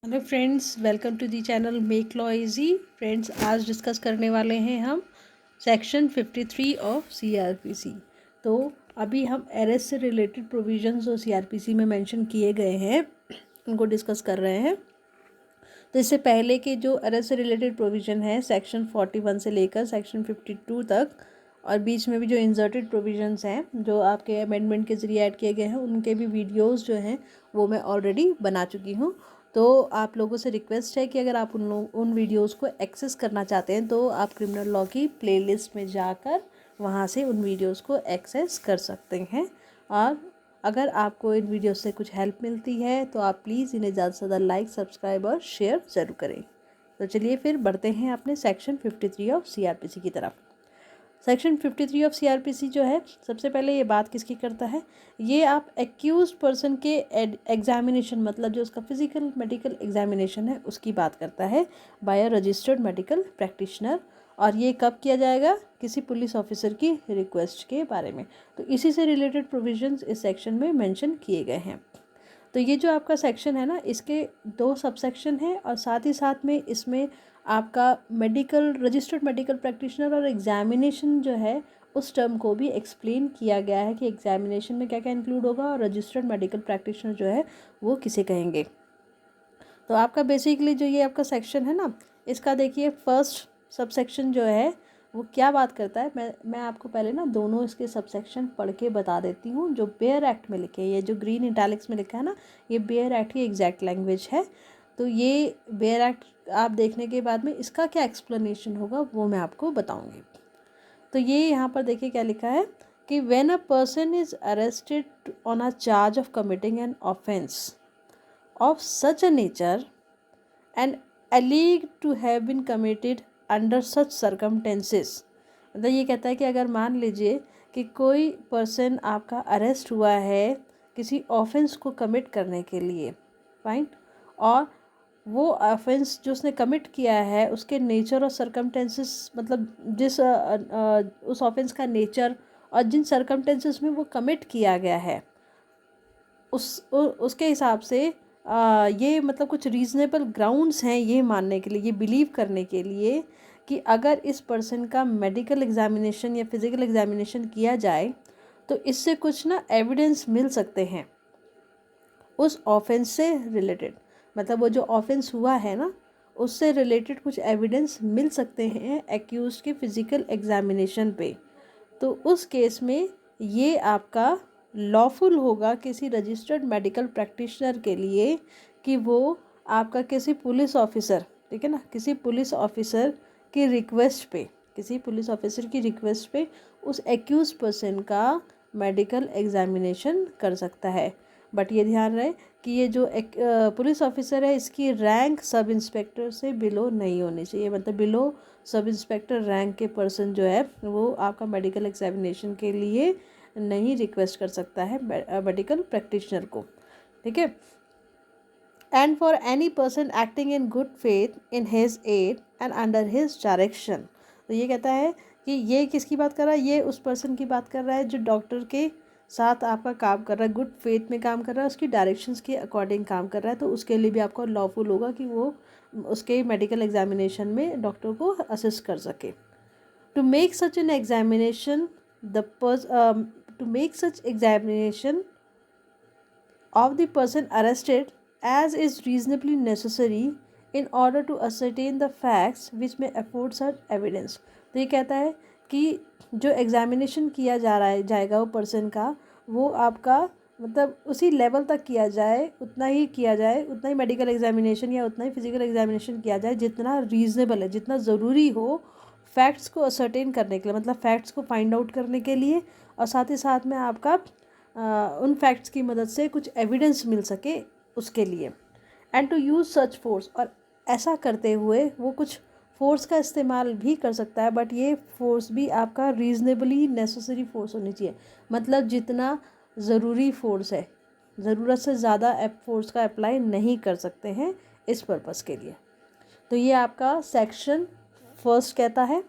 Hello friends, welcome to the channel make law easy. Friends, आज discuss करने वाले हैं हम सेक्शन 53 ऑफ सीआरपीसी। तो अभी हम अरेस्ट से रिलेटेड प्रोविजंस जो सीआरपीसी में मेंशन किए गए हैं उनको डिस्कस कर रहे हैं। तो इससे पहले के जो अरेस्ट से रिलेटेड प्रोविज़न है सेक्शन 41 से लेकर सेक्शन 52 तक, और बीच में भी जो इंसर्टेड प्रोविजंस हैं जो आपके अमेंडमेंट के ज़रिए ऐड किए गए हैं, उनके भी वीडियोस जो हैं वो मैं ऑलरेडी बना चुकी हूँ। तो आप लोगों से रिक्वेस्ट है कि अगर आप उन वीडियोस को एक्सेस करना चाहते हैं तो आप क्रिमिनल लॉ की प्लेलिस्ट में जाकर वहाँ से उन वीडियोस को एक्सेस कर सकते हैं। और अगर आपको इन वीडियो से कुछ हेल्प मिलती है तो आप प्लीज़ इन्हें ज़्यादा से ज़्यादा लाइक, सब्सक्राइब और शेयर ज़रूर करें। तो चलिए फिर बढ़ते हैं अपने सेक्शन 53 ऑफ सीआरपीसी की तरफ। सेक्शन 53 ऑफ सीआरपीसी जो है, सबसे पहले ये बात किसकी करता है, ये आप एक्यूज पर्सन के एग्जामिनेशन, मतलब जो उसका फिजिकल मेडिकल एग्जामिनेशन है उसकी बात करता है by a registered medical practitioner. और ये कब किया जाएगा, किसी पुलिस ऑफिसर की रिक्वेस्ट के बारे में। तो इसी से रिलेटेड प्रोविजंस इस सेक्शन में मेंशन किए गए हैं। तो ये जो आपका सेक्शन है ना, इसके 2 सबसेक्शन हैं और साथ ही साथ में इसमें आपका मेडिकल रजिस्टर्ड मेडिकल प्रैक्टिशनर और एग्जामिनेशन जो है उस टर्म को भी एक्सप्लेन किया गया है कि एग्जामिनेशन में क्या क्या इंक्लूड होगा और रजिस्टर्ड मेडिकल प्रैक्टिशनर जो है वो किसे कहेंगे। तो आपका बेसिकली जो ये आपका सेक्शन है ना, इसका देखिए फर्स्ट सबसेक्शन जो है वो क्या बात करता है। मैं आपको पहले ना दोनों इसके सबसेक्शन पढ़ के बता देती हूँ। जो बेयर एक्ट में लिखे, ये जो ग्रीन इटैलिक्स में लिखा है ना, ये बेयर एक्ट की एग्जैक्ट लैंग्वेज है। तो ये बेयर एक्ट आप देखने के बाद में इसका क्या एक्सप्लेनेशन होगा वो मैं आपको बताऊँगी। तो ये यहाँ पर देखिए क्या लिखा है कि when a person is arrested on a charge of committing an offence of such a nature and alleged to have been committed under such circumstances। मतलब ये कहता है कि अगर मान लीजिए कि कोई पर्सन आपका अरेस्ट हुआ है किसी ऑफेंस को कमिट करने के लिए, फाइन, और वो ऑफेंस जो उसने कमिट किया है उसके नेचर और सर्कमटेंसेस, मतलब जिस उस ऑफेंस का नेचर और जिन सर्कमटेंसेस में वो कमिट किया गया है उसके हिसाब से ये मतलब कुछ रीज़नेबल ग्राउंड्स हैं ये मानने के लिए, ये बिलीव करने के लिए कि अगर इस पर्सन का मेडिकल एग्जामिनेशन या फिज़िकल एग्जामिनेशन किया जाए तो इससे कुछ ना एविडेंस मिल सकते हैं उस ऑफेंस से रिलेटेड। मतलब वो जो ऑफेंस हुआ है ना उससे रिलेटेड कुछ एविडेंस मिल सकते हैं एक्यूज के फिज़िकल एग्जामिनेशन पे। तो उस केस में ये आपका लॉफुल होगा किसी रजिस्टर्ड मेडिकल प्रैक्टिशनर के लिए कि वो आपका किसी पुलिस ऑफिसर, ठीक है ना, किसी पुलिस ऑफिसर की रिक्वेस्ट पे, किसी पुलिस ऑफिसर की रिक्वेस्ट पे उस एक्यूज पर्सन का मेडिकल एग्जामिनेशन कर सकता है। बट ये ध्यान रहे कि ये जो पुलिस ऑफिसर है इसकी रैंक सब इंस्पेक्टर से बिलो नहीं होनी चाहिए। मतलब बिलो सब इंस्पेक्टर रैंक के पर्सन जो है वो आपका मेडिकल एग्जामिनेशन के लिए नहीं रिक्वेस्ट कर सकता है मेडिकल प्रैक्टिशनर को, ठीक है। And for any person acting in good faith in his aid and under his direction. तो ये कहता है कि ये किसकी बात कर रहा है, ये उस पर्सन की बात कर रहा है जो डॉक्टर के साथ आपका काम कर रहा है, गुड फेथ में काम कर रहा है, उसकी डायरेक्शंस के अकॉर्डिंग काम कर रहा है। तो उसके लिए भी आपको लॉफुल होगा कि वो उसके मेडिकल एग्जामिनेशन में डॉक्टर को असिस्ट कर सके। To make such an examination to make such examination of the person arrested as is reasonably necessary in order to ascertain the facts which may afford such evidence। तो ये कहता है कि जो एग्जामिनेशन किया जा रहा है जाएगा वो पर्सन का, वो आपका मतलब उसी लेवल तक किया जाए, उतना ही किया जाए, उतना ही मेडिकल एग्जामिनेशन या उतना ही फिजिकल एग्जामिनेशन किया जाए जितना रीज़नेबल है, जितना ज़रूरी हो फैक्ट्स को असर्टेन करने के लिए, मतलब फैक्ट्स को फाइंड आउट करने के लिए, और साथ ही साथ में आपका उन फैक्ट्स की मदद से कुछ एविडेंस मिल सके उसके लिए। And to use such force, और ऐसा करते हुए वो कुछ फोर्स का इस्तेमाल भी कर सकता है, बट ये फोर्स भी आपका रीज़नेबली नेसेसरी फोर्स होनी चाहिए। मतलब जितना ज़रूरी फोर्स है, ज़रूरत से ज़्यादा फोर्स का अप्लाई नहीं कर सकते हैं इस पर्पज़ के लिए। तो ये आपका सेक्शन फर्स्ट कहता है।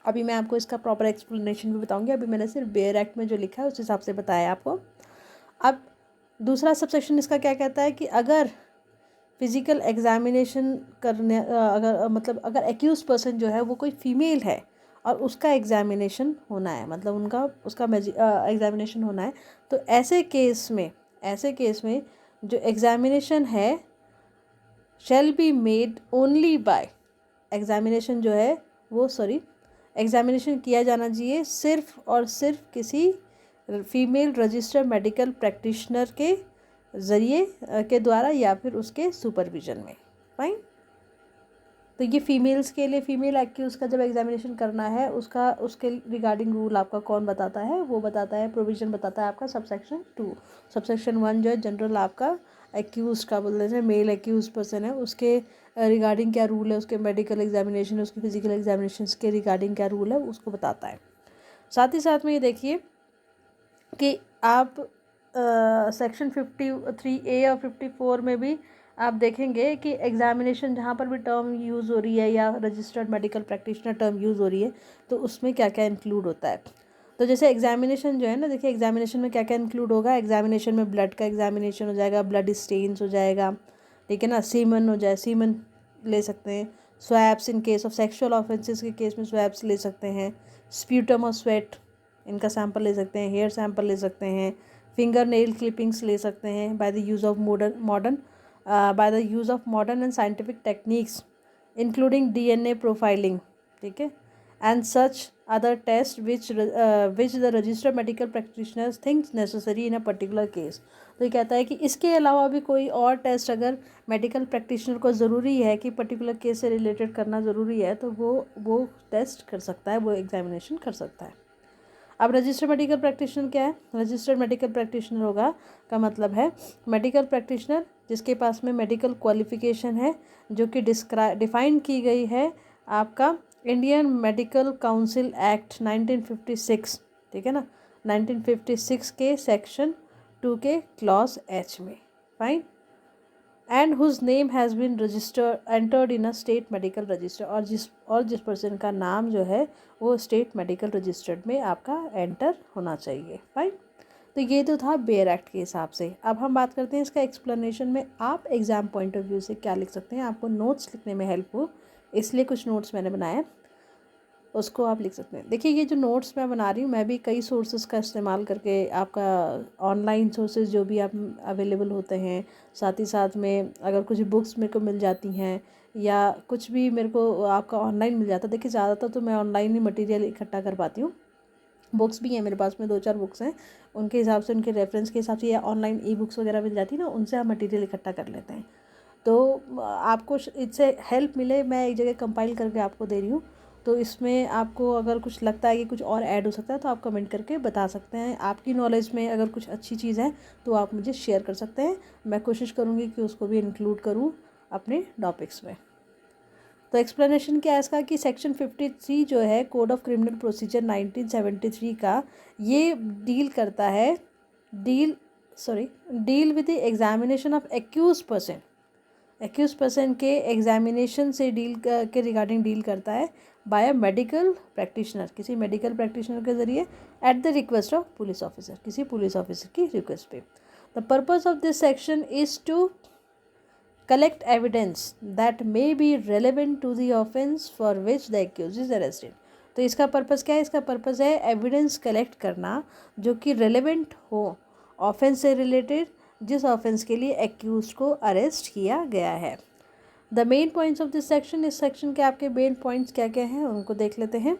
अभी मैं आपको इसका प्रॉपर एक्सप्लेनेशन भी बताऊंगी। अभी मैंने सिर्फ बेयर एक्ट में जो लिखा है उस हिसाब से बताया आपको। अब दूसरा सबसेक्शन इसका क्या कहता है कि अगर फिज़िकल एग्जामिनेशन करने अगर मतलब अगर एक्यूज पर्सन जो है वो कोई फीमेल है और उसका एग्जामिनेशन होना है, मतलब उसका एग्जामिनेशन होना है, तो ऐसे केस में जो एग्जामिनेशन है shall be made only by, examination जो है वो एग्जामिनेशन किया जाना चाहिए सिर्फ और सिर्फ किसी फीमेल रजिस्टर्ड मेडिकल प्रैक्टिशनर के ज़रिए के द्वारा या फिर उसके सुपरविजन में। फाइन। तो ये फीमेल्स के लिए, फीमेल एक्यूज का जब एग्जामिनेशन करना है उसके रिगार्डिंग रूल आपका कौन बताता है, वो बताता है, प्रोविजन बताता है आपका सबसेक्शन 2। सबसेक्शन 1 जो है जनरल आपका एक्यूज का बोल रहे हैं, मेल एक्यूज पर्सन है उसके रिगार्डिंग क्या रूल है, उसके मेडिकल एग्जामिनेशन, उसके फिजिकल एग्जामिनेशन के रिगार्डिंग क्या रूल है उसको बताता है। साथ ही साथ में ये देखिए कि आप सेक्शन 53A और 54 में भी आप देखेंगे कि एग्जामिनेशन जहाँ पर भी टर्म यूज़ हो रही है या registered medical practitioner term use हो रही है तो उसमें क्या क्या इंक्लूड होता है। तो जैसे एग्जामिनेशन जो है ना, देखिए एग्जामिनेशन में क्या क्या इंक्लूड होगा। एग्जामिनेशन में ब्लड का एग्जामिनेशन हो जाएगा, ब्लड स्टेन्स हो जाएगा, ठीक है ना, सीमन हो जाए, सीमन ले सकते हैं, swabs in case of sexual offences के केस में स्वैब्स ले सकते हैं, स्प्यूटम और स्वेट इनका सैंपल ले सकते हैं, हेयर सैंपल ले सकते हैं, फिंगर नेल क्लिपिंग्स ले सकते हैं by the use of modern and scientific techniques including DNA profiling, ठीक है, and such other test which the registered medical practitioners thinks necessary in a particular case. तो ये कहता है कि इसके अलावा भी कोई और टेस्ट अगर मेडिकल प्रैक्टिशनर को ज़रूरी है कि पर्टिकुलर केस से रिलेटेड करना ज़रूरी है तो वो टेस्ट कर सकता है, वो एग्जामिनेशन कर सकता है। अब रजिस्टर्ड मेडिकल प्रैक्टिशनर क्या है? रजिस्टर्ड मेडिकल प्रैक्टिशनर होगा का मतलब है मेडिकल प्रैक्टिशनर जिसके पास में मेडिकल क्वालिफिकेशन है जो कि डिफाइन की गई है आपका इंडियन मेडिकल काउंसिल एक्ट 1956, ठीक है ना, 1956 के सेक्शन 2 के क्लॉज H में। Fine. And whose name has been entered in a state medical register, और जिस पर्सन का नाम जो है वो स्टेट मेडिकल रजिस्टर्ड में आपका एंटर होना चाहिए। फाइन। तो ये तो था बेयर एक्ट के हिसाब से। अब हम बात करते हैं इसका एक्सप्लेनेशन में आप एग्ज़ाम पॉइंट ऑफ व्यू से क्या लिख सकते हैं, आपको नोट्स लिखने में हेल्प हो इसलिए कुछ नोट्स मैंने बनाए, उसको आप लिख सकते हैं। देखिए ये जो नोट्स मैं बना रही हूँ मैं भी कई सोर्सेज का इस्तेमाल करके, आपका ऑनलाइन सोर्सेज जो भी आप अवेलेबल होते हैं, साथ ही साथ में अगर कुछ बुक्स मेरे को मिल जाती हैं या कुछ भी मेरे को आपका ऑनलाइन मिल जाता है। देखिए ज़्यादातर तो मैं ऑनलाइन ही मटेरियल इकट्ठा कर पाती हूँ। बुक्स भी हैं मेरे पास में, 2-4 बुक्स हैं, उनके हिसाब से, उनके रेफरेंस के हिसाब से, या ऑनलाइन ई बुक्स वगैरह मिल जाती है ना, उनसे आप मटेरियल इकट्ठा कर लेते हैं। तो आपको इससे हेल्प मिले, मैं एक जगह कंपाइल करके आपको दे रही हूँ। तो इसमें आपको अगर कुछ लगता है कि कुछ और ऐड हो सकता है तो आप कमेंट करके बता सकते हैं। आपकी नॉलेज में अगर कुछ अच्छी चीज़ है तो आप मुझे शेयर कर सकते हैं, मैं कोशिश करूँगी कि उसको भी इंक्लूड करूँ अपने टॉपिक्स में। तो एक्सप्लेनेशन क्या है इसका कि सेक्शन 53 जो है कोड ऑफ क्रिमिनल प्रोसीजर 1973 का, ये डील करता है deal with the examination of accused person के एग्जामिनेशन से के रिगार्डिंग डील करता है बाय अ मेडिकल प्रैक्टिशनर, किसी मेडिकल प्रैक्टिशनर के ज़रिए at the request of police officer, किसी पुलिस ऑफिसर की रिक्वेस्ट पे। The purpose of this section is to collect evidence that may be relevant to the offense for which the accused is arrested। तो इसका purpose क्या है? इसका purpose है evidence collect करना जो कि रेलेवेंट हो ऑफेंस से रिलेटेड, जिस ऑफेंस के लिए एक्यूज को अरेस्ट किया गया है। The main points of this section, इस सेक्शन के आपके मेन पॉइंट्स क्या क्या हैं उनको देख लेते हैं।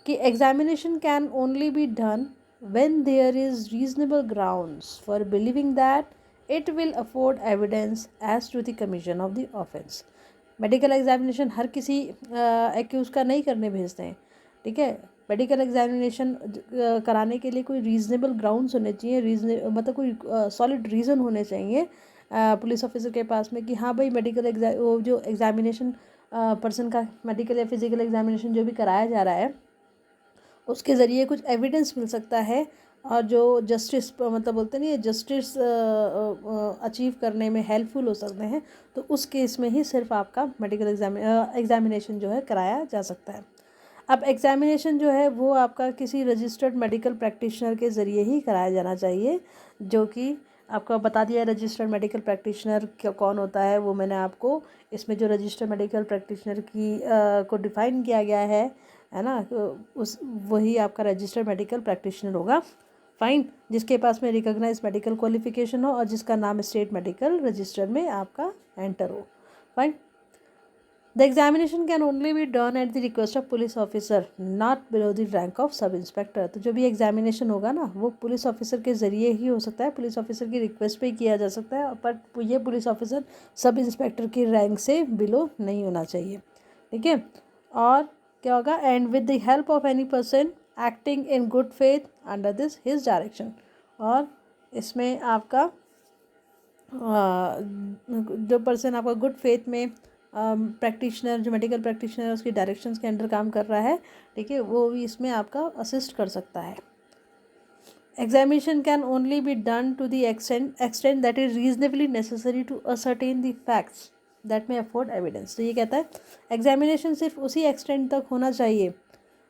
कि examination can only be done when there is reasonable grounds for believing that it will afford evidence as to the commission of the offense। Medical examination हर किसी एक्यूज़ का नहीं करने भेजते हैं, ठीक है। मेडिकल एग्जामिनेशन कराने के लिए कोई रीज़नेबल ग्राउंड्स होने चाहिए, मतलब कोई सॉलिड रीज़न होने चाहिए पुलिस ऑफिसर के पास में कि हाँ भाई वो जो एग्जामिनेशन पर्सन का मेडिकल या फिजिकल एग्जामिनेशन जो भी कराया जा रहा है उसके ज़रिए कुछ एविडेंस मिल सकता है और जो जस्टिस मतलब बोलते नहीं है जस्टिस अचीव करने में हेल्पफुल हो सकते हैं, तो उस केस में ही सिर्फ आपका मेडिकल एग्जामिनेशन जो है कराया जा सकता है। अब एग्जामिनेशन जो है वो आपका किसी रजिस्टर्ड मेडिकल प्रैक्टिशनर के ज़रिए ही कराया जाना चाहिए जो कि आपको बता दिया रजिस्टर्ड मेडिकल प्रैक्टिशनर कौन होता है, वो मैंने आपको इसमें जो रजिस्टर्ड मेडिकल प्रैक्टिशनर की को डिफ़ाइन किया गया है ना, उस वही आपका रजिस्टर्ड मेडिकल प्रैक्टिशनर होगा। फाइन, जिसके पास में रिकॉग्नाइज मेडिकल क्वालिफिकेशन हो और जिसका नाम स्टेट मेडिकल रजिस्टर में आपका एंटर हो। Fine, the examination can only be done at the request of police officer not below the rank of sub inspector. तो जो भी एग्जामिनेशन होगा ना वो पुलिस ऑफिसर के ज़रिए ही हो सकता है, पुलिस ऑफिसर की रिक्वेस्ट पे ही किया जा सकता है, पर ये पुलिस ऑफिसर सब इंस्पेक्टर की रैंक से बिलो नहीं होना चाहिए। ठीक है, और क्या होगा, and with the help of any person acting in good faith under this his direction. और इसमें आपका जो पर्सन आपका गुड फेथ में प्रैक्टिशनर, जो मेडिकल प्रैक्टिशनर उसकी डायरेक्शंस के अंडर काम कर रहा है, ठीक है, वो भी इसमें आपका असिस्ट कर सकता है। Examination can only be done to the extent that is reasonably necessary to ascertain the facts that may afford evidence. तो ये कहता है एग्जामिनेशन सिर्फ उसी एक्सटेंट तक होना चाहिए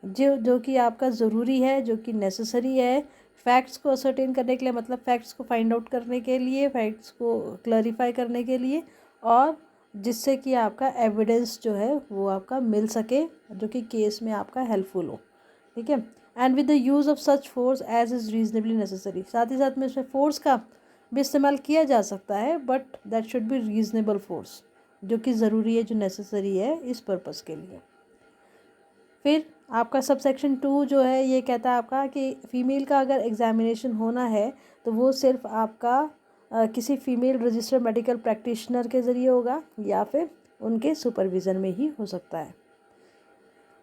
जो कि आपका ज़रूरी है, जो कि नेसेसरी है फैक्ट्स को असर्टेन करने के लिए, मतलब फैक्ट्स को फाइंड आउट करने के लिए, फैक्ट्स को क्लैरिफाई करने के लिए, और जिससे कि आपका एविडेंस जो है वो आपका मिल सके, जो कि केस में आपका हेल्पफुल हो। ठीक है, and with the use of such force as is reasonably necessary. साथ ही साथ में इसमें फोर्स का भी इस्तेमाल किया जा सकता है, but that should be reasonable force, जो कि ज़रूरी है, जो नेसेसरी है इस पर्पज़ के लिए। फिर आपका सब सेक्शन 2 जो है ये कहता है आपका कि फ़ीमेल का अगर एग्जामिनेशन होना है तो वो सिर्फ आपका किसी फीमेल रजिस्टर्ड मेडिकल प्रैक्टिशनर के ज़रिए होगा या फिर उनके सुपरविज़न में ही हो सकता है।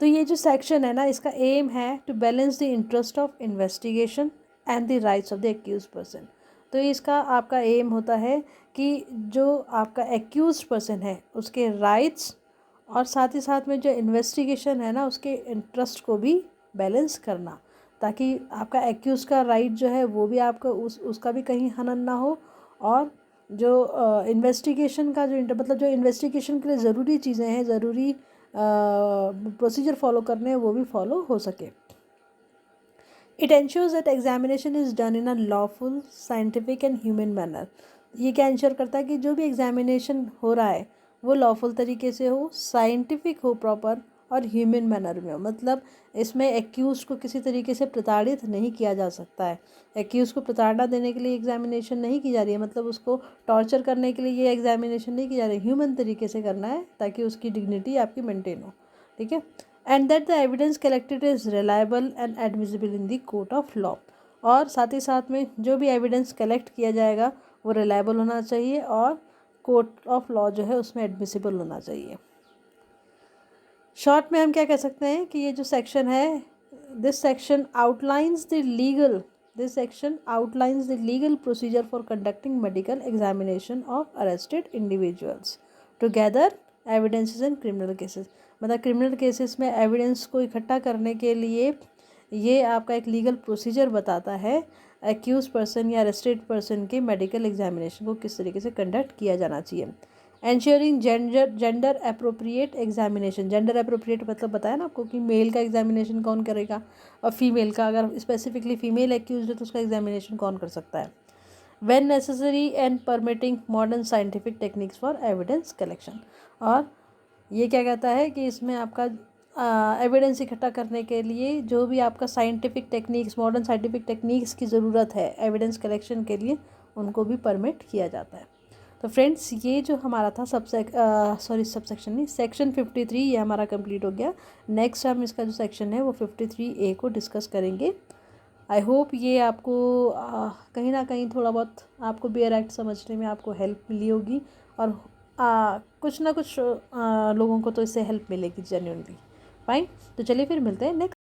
तो ये जो सेक्शन है ना, इसका एम है to balance the interest of investigation and the rights of the accused person. तो इसका आपका एम होता है कि जो आपका एक्यूज पर्सन है उसके राइट्स और साथ ही साथ में जो इन्वेस्टिगेशन है ना उसके इंटरेस्ट को भी बैलेंस करना, ताकि आपका एक्यूज़ का राइट जो है वो भी आपका उसका भी कहीं हनन ना हो, और जो इन्वेस्टिगेशन का जो मतलब जो इन्वेस्टिगेशन के लिए ज़रूरी चीज़ें हैं, ज़रूरी प्रोसीजर फॉलो करने हैं, वो भी फॉलो हो सके। It ensures that examination is done in a lawful scientific and human manner. ये क्या इंश्योर करता है कि जो भी एग्जामिनेशन हो रहा है वो लॉफुल तरीके से हो, साइंटिफिक हो प्रॉपर, और ह्यूमन मैनर में हो। मतलब इसमें एक्यूज़ को किसी तरीके से प्रताड़ित नहीं किया जा सकता है। एक्यूज़ को प्रताड़ना देने के लिए एग्जामिनेशन नहीं की जा रही है, मतलब उसको टॉर्चर करने के लिए ये एग्जामिनेशन नहीं की जा रही है, ह्यूमन तरीके से करना है ताकि उसकी डिग्निटी आपकी मेंटेन हो। ठीक है, and that the evidence collected is reliable and admissible in the court of law. और साथ ही साथ में जो भी एविडेंस कलेक्ट किया जाएगा वो रिलायबल होना चाहिए और कोर्ट ऑफ लॉ जो है उसमें एडमिसिबल होना चाहिए। शॉर्ट में हम क्या कह सकते हैं कि ये जो सेक्शन है, this section outlines the legal procedure for conducting medical examination of arrested individuals to gather evidences in criminal cases. मतलब क्रिमिनल केसेस में एविडेंस को इकट्ठा करने के लिए ये आपका एक लीगल प्रोसीजर बताता है एक्यूज पर्सन या अरेस्टेड पर्सन के मेडिकल एग्जामिनेशन को किस तरीके से कंडक्ट किया जाना चाहिए। Ensuring gender appropriate examination. Gender appropriate मतलब बताया ना आपको कि मेल का एग्जामिनेशन कौन करेगा और फीमेल का, अगर स्पेसिफिकली फीमेल एक्यूज है तो उसका एग्जामिनेशन कौन कर सकता है। When necessary and permitting modern scientific techniques for evidence collection. और ये क्या कहता है कि इसमें आपका एविडेंस इकट्ठा करने के लिए जो भी आपका scientific techniques, modern scientific techniques की ज़रूरत है एविडेंस कलेक्शन के लिए, उनको भी परमिट किया जाता है। तो फ्रेंड्स ये जो हमारा था सबसेक्शन नहीं, सेक्शन 53 ये हमारा कंप्लीट हो गया। नेक्स्ट हम इसका जो सेक्शन है वो 53A को डिस्कस करेंगे। आई होप ये आपको कहीं ना कहीं थोड़ा बहुत आपको बेयर एक्ट समझने में आपको हेल्प मिली होगी, और कुछ ना कुछ लोगों को तो इससे हेल्प मिलेगी जेन्युइनली। फाइन, तो चलिए फिर मिलते हैं नेक्स्ट